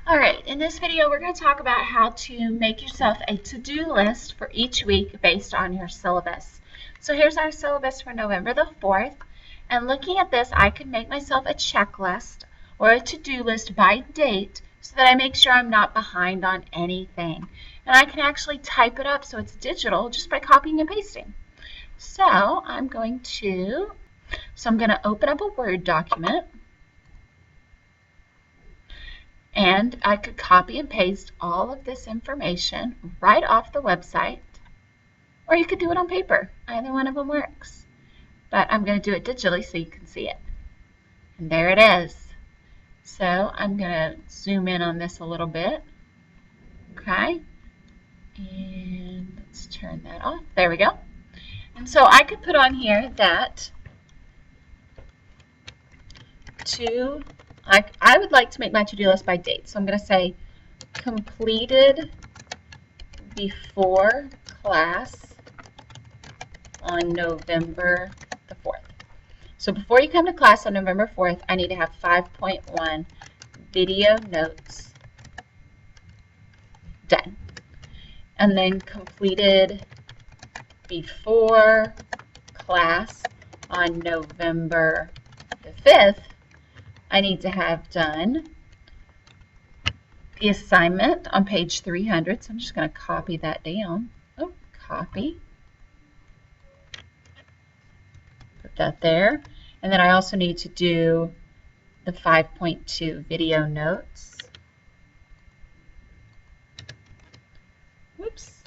Alright, in this video we're going to talk about how to make yourself a to-do list for each week based on your syllabus. So here's our syllabus for November the 4th, and looking at this I could make myself a checklist or a to-do list by date so that I make sure I'm not behind on anything. And I can actually type it up so it's digital just by copying and pasting. So I'm going to open up a Word document. And I could copy and paste all of this information right off the website, or you could do it on paper. Either one of them works. But I'm going to do it digitally so you can see it. And there it is. So I'm going to zoom in on this a little bit. Okay. And let's turn that off. There we go. And so I could put on here that I would like to make my to-do list by date. So I'm going to say completed before class on November the 4th. So before you come to class on November 4th, I need to have 5.1 video notes done. And then completed before class on November the 5th, I need to have done the assignment on page 300. So I'm just going to copy that down. Oh, copy. Put that there. And then I also need to do the 5.2 video notes. Whoops.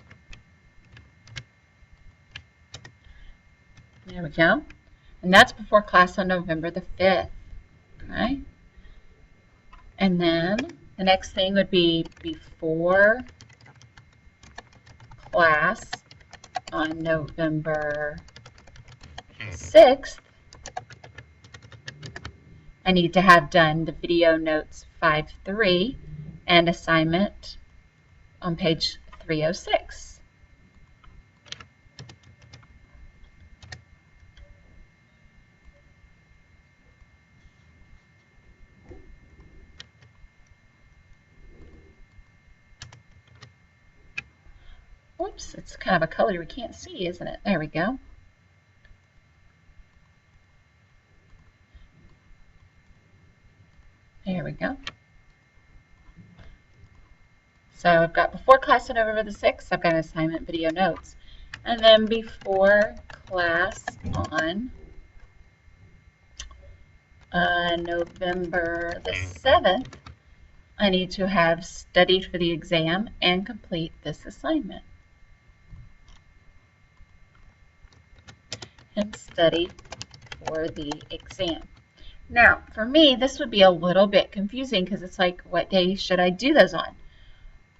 There we go. And that's before class on November the 5th. Okay. And then the next thing would be before class on November 6th. I need to have done the video notes 5.3 and assignment on page 306. Whoops, it's kind of a color we can't see, isn't it? There we go. There we go. So I've got before class on November the 6th, I've got an assignment video notes. And then before class on November the 7th, I need to have studied for the exam and complete this assignment. And study for the exam. Now, for me, this would be a little bit confusing because it's like, what day should I do those on?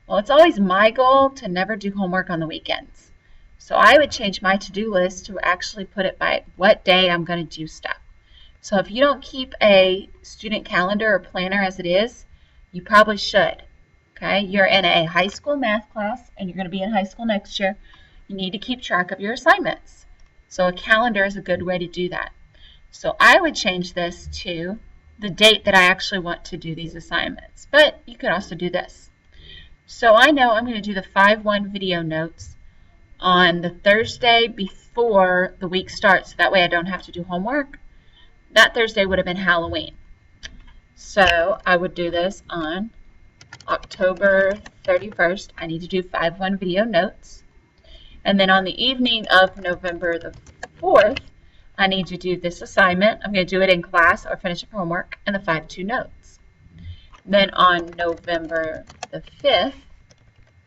Well, it's always my goal to never do homework on the weekends. So I would change my to-do list to actually put it by what day I'm going to do stuff. So if you don't keep a student calendar or planner as it is, you probably should. Okay, you're in a high school math class and you're going to be in high school next year. You need to keep track of your assignments. So a calendar is a good way to do that. So I would change this to the date that I actually want to do these assignments. But you could also do this. So I know I'm going to do the 5.1 video notes on the Thursday before the week starts. So that way I don't have to do homework. That Thursday would have been Halloween. So I would do this on October 31st. I need to do 5.1 video notes. And then on the evening of November the 4th, I need to do this assignment. I'm going to do it in class or finish it for homework and the 5.2 notes. Then on November the 5th,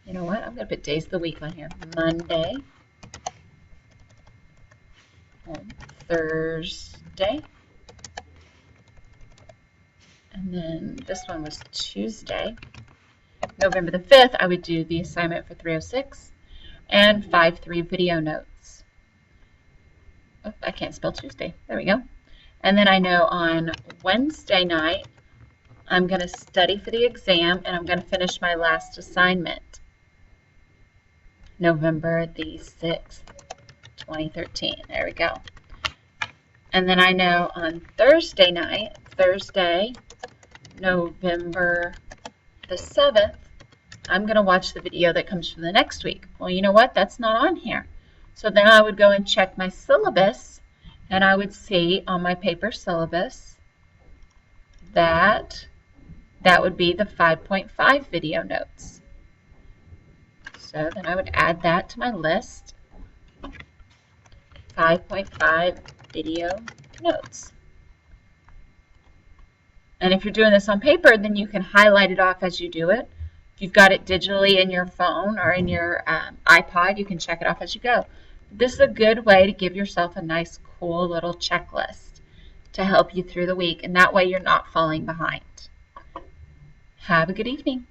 you know what? I'm going to put days of the week on here. Monday and Thursday. And then this one was Tuesday. November the 5th, I would do the assignment for 306. And 5.3 video notes. Oh, I can't spell Tuesday. There we go. And then I know on Wednesday night, I'm going to study for the exam and I'm going to finish my last assignment. November the 6th, 2013. There we go. And then I know on Thursday night, November the 7th, I'm going to watch the video that comes from the next week. Well, you know what? That's not on here. So then I would go and check my syllabus, and I would see on my paper syllabus that that would be the 5.5 video notes. So then I would add that to my list. 5.5 video notes. And if you're doing this on paper, then you can highlight it off as you do it. If you've got it digitally in your phone or in your iPod, you can check it off as you go. This is a good way to give yourself a nice, cool little checklist to help you through the week, and that way you're not falling behind. Have a good evening.